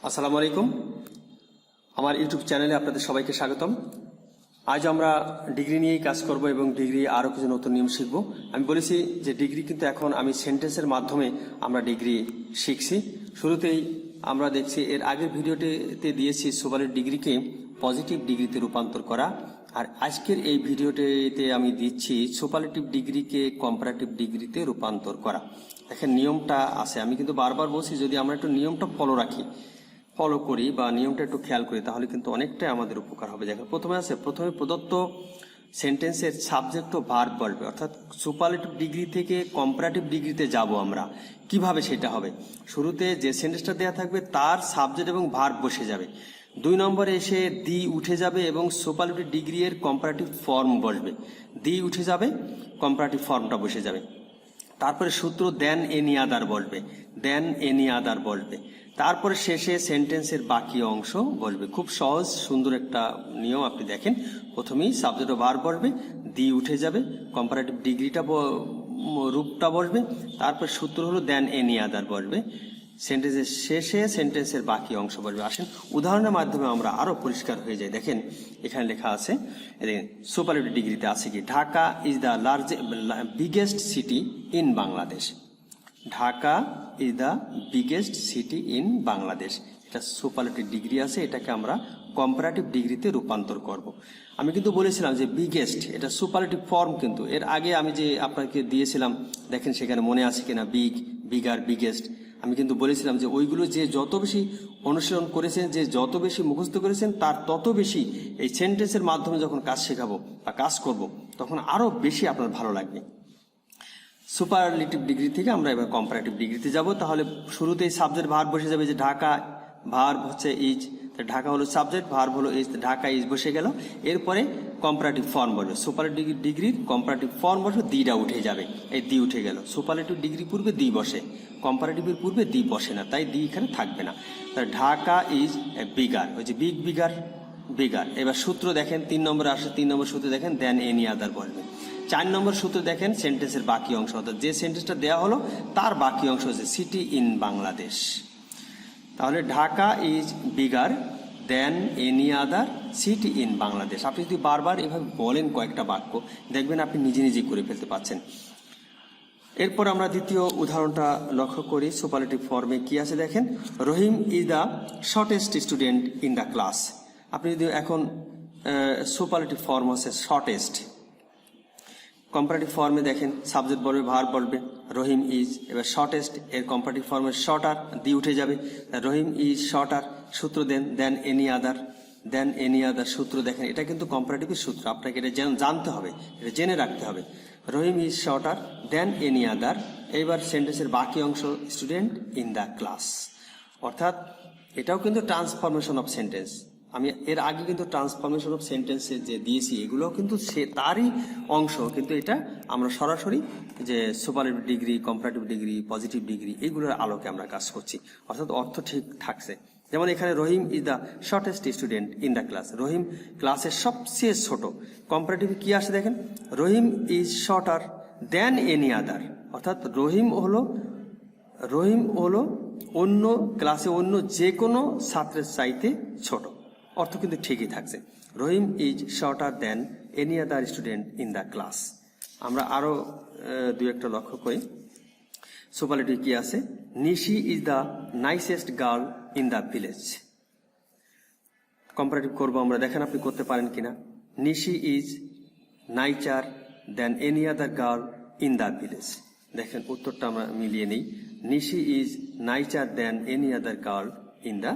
আসসালামু আলাইকুম, আমার ইউটিউব চ্যানেলে আপনাদের সবাইকে স্বাগতম। আজ আমরা ডিগ্রি নিয়েই কাজ করব এবং ডিগ্রি আরও কিছু নতুন নিয়ম শিখব। আমি বলেছি যে ডিগ্রি কিন্তু এখন আমি সেন্টেন্সের মাধ্যমে আমরা ডিগ্রি শিখছি। শুরুতেই আমরা দেখছি, এর আগের ভিডিওটিতে দিয়েছি সুপারলেটিভ ডিগ্রিকে পজিটিভ ডিগ্রিতে রূপান্তর করা, আর আজকের এই ভিডিওটিতে আমি দিচ্ছি সুপারলেটিভ ডিগ্রিকে কম্পারেটিভ ডিগ্রিতে রূপান্তর করা। দেখেন নিয়মটা আছে, আমি কিন্তু বারবার বলছি যদি আমরা একটু নিয়মটা ফলো করি বা নিয়মটা একটু খেয়াল করি তাহলে কিন্তু অনেকটাই আমাদের উপকার হবে। দেখেন প্রথমে প্রদত্ত সেন্টেন্সের সাবজেক্ট ও ভার্ব বলবে, অর্থাৎ সুপারলেটিভ ডিগ্রি থেকে কম্পারেটিভ ডিগ্রিতে যাব আমরা। কিভাবে সেটা হবে? শুরুতে যে সেন্টেন্সটা দেওয়া থাকবে তার সাবজেক্ট এবং ভার্ব বসে যাবে। 2 নম্বরে এসে দি উঠে যাবে এবং সুপারলেটিভ ডিগ্রি এর কম্পারেটিভ ফর্ম বসবে। দি উঠে যাবে, কম্পারেটিভ ফর্মটা বসে যাবে। তারপরে সূত্র দেন এনি আদার বলবে, দেন এনি আদার বলবে। তারপরে শেষে সেন্টেন্সের বাকি অংশ বলবে। খুব সহজ সুন্দর একটা নিয়ম। আপনি দেখেন, প্রথমেই সাবজেক্ট ও ভার্ব বলবে, দি উঠে যাবে, কম্পারেটিভ ডিগ্রিটা রূপটা বলবে, তারপর সূত্র হলো দেন এনি আদার বলবে, সেন্টেন্সের শেষে সেন্টেন্সের বাকি অংশ বলবে। আসেন উদাহরণের মাধ্যমে আমরা আরো পরিষ্কার হয়ে যায়। দেখেন এখানে লেখা আছে, সুপারলেটিভ ডিগ্রিতে আছে কি, Dhaka is the biggest city in Bangladesh. Dhaka is the biggest city in Bangladesh, এটা সুপারলেটিভ ডিগ্রি আছে, এটাকে আমরা কম্পারেটিভ ডিগ্রিতে রূপান্তর করব। আমি কিন্তু বলেছিলাম যে বিগেস্ট এটা সুপারলেটিভ ফর্ম, কিন্তু এর আগে আমি যে আপনাকে দিয়েছিলাম, দেখেন সেখানে মনে আছে কিনা, বিগ, বিগার, বিগেস্ট। আমি কিন্তু বলেছিলাম যে ওইগুলো যে যত বেশি অনুশীলন করেছেন, যে যত বেশি মুখস্থ করেছেন, তার তত বেশি এই সেন্টেন্সের মাধ্যমে যখন কাজ শেখাবো বা কাজ করব তখন আরো বেশি আপনার ভালো লাগবে। সুপারলেটিভ ডিগ্রি থেকে আমরা এবার কম্পারেটিভ ডিগ্রিতে যাব। তাহলে শুরুতেই সাবজেক্ট ভার্ব বসে যাবে, যে ঢাকা, ভার্ব হচ্ছে ইজ, ঢাকা হলো সাবজেক্ট, ভার্ব হলো ইজ, ঢাকা ইজ বসে গেল। এরপরে কম্পারেটিভ ফর্ম বলবে, সুপারলেটিভ ডিগ্রির কম্পারেটিভ ফর্ম বসবে, দিটা উঠে যাবে, এই দি উঠে গেল। সুপারলেটিভ ডিগ্রি পূর্বে দি বসে, কম্পারেটিভের পূর্বে দি বসে না, তাই দি এখানে থাকবে না। তাহলে ঢাকা ইজ বিগার, ওই যে বিগ, বিগার, বিগার। এবার সূত্র দেখেন 3 নম্বরে আসে, 3 নম্বর সূত্র দেখেন দেন এনি আদার বলবে। 4 নম্বর সূত্র দেখেন সেন্টেন্সের বাকি অংশ, অর্থাৎ যে সেন্টেন্সটা দেওয়া হলো তার বাকি অংশ হচ্ছে সিটি ইন বাংলাদেশ। তাহলে Dhaka is bigger than any other city in Bangladesh. আপনি যদি বারবার এভাবে বলেন কয়েকটা বাক্য, দেখবেন আপনি নিজে নিজে করে ফেলতে পারছেন। এরপর আমরা দ্বিতীয় উদাহরণটা লক্ষ্য করি। সুপারলেটিভ ফর্মে কি আছে দেখেন, Rahim is the shortest student in the class. আপনি যদি এখন সুপারলেটিভ ফর্ম হচ্ছে শর্টেস্ট, কম্পারেটিভ ফর্মে দেখেন সাবজেক্ট বলবে, ভার্ব বলবে, রহিম ইজ। এবার শর্টেস্ট এর কম্পারেটিভ ফর্মে শর্টার, দি উঠে যাবে, রহিম ইজ শর্টার। সূত্র দেন এনি আদার, দেন এনি আদার সূত্র দেখেন, এটা কিন্তু কম্পারেটিভের সূত্র, আপনাকে এটা জানতে হবে, এটা জেনে রাখতে হবে। Rahim is shorter than any other. এইবার সেন্টেন্সের বাকি অংশ স্টুডেন্ট ইন দ্য ক্লাস, অর্থাৎ এটাও কিন্তু ট্রান্সফরমেশন অফ সেন্টেন্স। আমি এর আগে কিন্তু ট্রান্সফরমেশন অফ সেন্টেন্সে যে দিয়েছি এগুলো কিন্তু তারই অংশ, কিন্তু এটা আমরা সরাসরি যে superlative degree, comparative degree, positive degree এগুলোর আলোকে আমরা কাজ করছি, অর্থাৎ অর্থ ঠিক থাকছে। যেমন এখানে Rahim is the shortest student in the class, Rahim ক্লাসের সবচেয়ে ছোট। কম্পারেটিভ কি আসে দেখেন, Rahim is shorter than any other, অর্থাৎ রহিম হলো অন্য ক্লাসে অন্য যে কোনো ছাত্রের চাইতে ছোট। অর্থ কিন্তু ঠিকই থাকছে, Rahim is shorter than any other student in the class. আমরা আরো 2-1টা লক্ষ্য করি। সুপারলেটিভ কি আছে, Nishi is the nicest girl in the village. Comparative করবো আমরা, দেখেন আপনি করতে পারেন কিনা। Nishi is nicer than any other girl in the village. দেখেন উত্তরটা আমরা মিলিয়ে নিই, Nishi is nicer than any other girl in the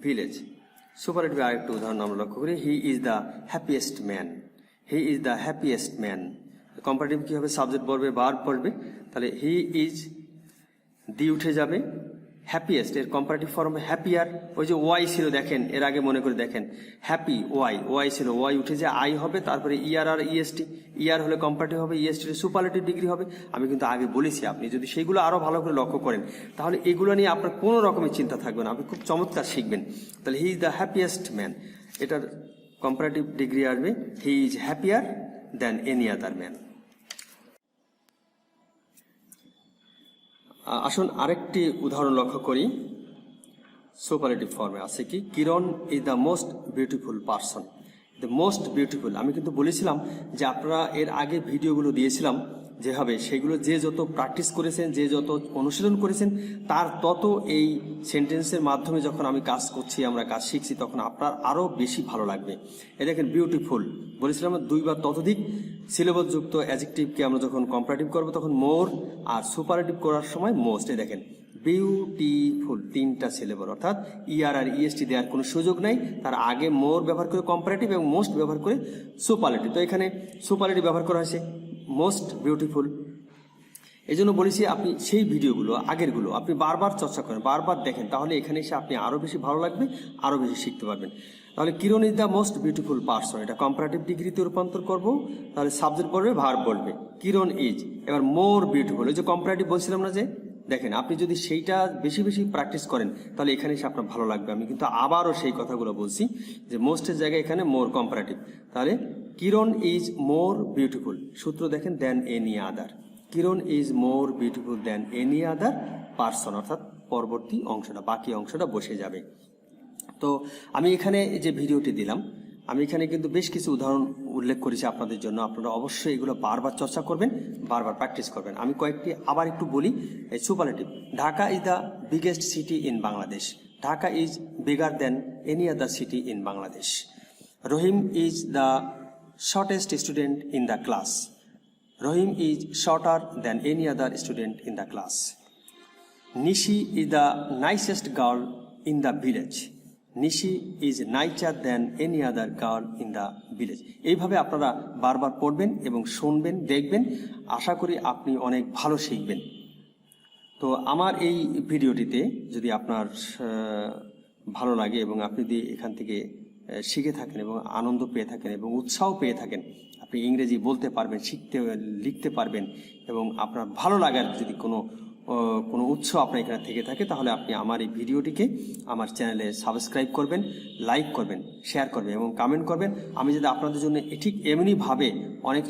village. Superlative আরেকটা উদাহরণ আমরা লক্ষ্য করি, হি is the happiest man, he is the happiest man. Comparative কি হবে, সাবজেক্ট বলবে, ভার্ব বলবে, তাহলে হি ইজ, দি উঠে যাবে, হ্যাপিয়েস্ট এর কম্পারেটিভ ফর্ম হ্যাপিয়ার। ওই যে ওয়াই ছিল দেখেন, এর আগে মনে করে দেখেন, হ্যাপি ওয়াই ছিল, ওয়াই উঠে যায় আই হবে, তারপরে ইয়ার আর ইএসটি, ইয়ার হলে কম্পারেটিভ হবে, ইএসটি সুপারলেটিভ ডিগ্রি হবে। আমি কিন্তু আগে বলেছি, আপনি যদি সেইগুলো আরো ভালো করে লক্ষ্য করেন তাহলে এগুলো নিয়ে আপনার কোনো রকমের চিন্তা থাকবে না, আপনি খুব চমৎকার শিখবেন। তাহলে he is the happiest man, এটার কম্পারেটিভ ডিগ্রি আসবে he is happier than any other man. আসুন আরেকটি উদাহরণ লক্ষ্য করি। সুপারলেটিভ ফর্মে আছে কি, Kiran is the most beautiful person. The most beautiful, আমি কিন্তু বলেছিলাম যে আপনারা এর আগে ভিডিওগুলো দিয়েছিলাম যেভাবে, সেগুলো যে যত প্র্যাকটিস করেছেন, যে যত অনুশীলন করেছেন, তার তত এই সেন্টেন্সের মাধ্যমে যখন আমি কাজ করছি, আমরা কাজ শিখছি, তখন আপনার আরও বেশি ভালো লাগবে। এই দেখেন বিউটিফুল বলেছিলাম, দুইবার ততোধিক সিলেবলযুক্ত অ্যাডজেক্টিভকে আমরা যখন কম্পারেটিভ করবো তখন মোর, আর সুপারলেটিভ করার সময় মোস্ট। এই দেখেন বিউটিফুল, তিনটা সিলেবল, অর্থাৎ ইআর আর ইএসটি দেওয়ার কোনো সুযোগ নাই। তার আগে মোর ব্যবহার করে কম্পারেটিভ এবং মোস্ট ব্যবহার করে সুপারলেটিভ। তো এখানে সুপারলেটিভ ব্যবহার করা হয়েছে মোস্ট বিউটিফুল। এই জন্য বলেছি আপনি সেই ভিডিওগুলো আগেরগুলো আপনি বারবার চর্চা করেন, বারবার দেখেন, তাহলে এখানে এসে আপনি আরও বেশি ভালো লাগবে, আরও বেশি শিখতে পারবেন। তাহলে Kiran is the most beautiful person, এটা কম্পারেটিভ ডিগ্রিতে রূপান্তর করব। তাহলে সাবজেক্ট বলবে, ভার্ব বলবে, কিরণ ইজ। এবার মোর বিউটিফুল, ওই যে কম্পারেটিভ বলছিলাম না, যে দেখেন আপনি যদি সেইটা বেশি বেশি প্র্যাকটিস করেন তাহলে এখানে এসে আপনার ভালো লাগবে। আমি কিন্তু আবারও সেই কথাগুলো বলছি যে মোস্টের জায়গায় এখানে মোর কম্পারেটিভ। তাহলে কিরণ ইজ মোর বিউটিফুল, সূত্র দেখেন, দেন any other. Kiran is more beautiful then any other person, অর্থাৎ পরবর্তী অংশটা, বাকি অংশটা বসে যাবে। তো আমি এখানে যে ভিডিওটি দিলাম, আমি এখানে কিন্তু বেশ কিছু উদাহরণ উল্লেখ করেছি আপনাদের জন্য। আপনারা অবশ্যই এগুলো বারবার চর্চা করবেন, বারবার প্র্যাকটিস করবেন। আমি কয়েকটি আবার একটু বলি। Superlative, Dhaka is the biggest city in Bangladesh. Dhaka is bigger than any other city in Bangladesh. Rahim is the shortest student in the class. Rahim is shorter than any other student in the class. Nishi is the nicest girl in the village. Nishi is nicer than any other girl in the village. এইভাবে আপনারা বারবার পড়বেন এবং শুনবেন, দেখবেন। আশা করি আপনি অনেক ভালো শিখবেন। তো আমার এই ভিডিওটিতে যদি আপনার ভালো লাগে এবং আপনি যদি এখান থেকে শিখে থাকেন এবং আনন্দ পেয়ে থাকেন এবং উৎসাহ পেয়ে থাকেন, আপনি ইংরেজি বলতে পারবেন, শিখতে, লিখতে পারবেন, এবং আপনার ভালো লাগার যদি কোনো উৎসাহ আপনার এখানে থেকে থাকে, তাহলে আপনি আমার এই ভিডিওটিকে আমার চ্যানেলে সাবস্ক্রাইব করবেন, লাইক করবেন, শেয়ার করবেন এবং কমেন্ট করবেন। আমি যদি আপনাদের জন্য ঠিক এমনিভাবে অনেক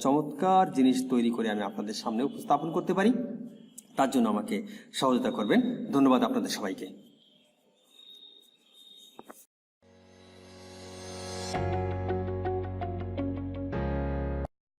চমৎকার জিনিস তৈরি করে আমি আপনাদের সামনে উপস্থাপন করতে পারি, তার জন্য আমাকে সহযোগিতা করবেন। ধন্যবাদ আপনাদের সবাইকে।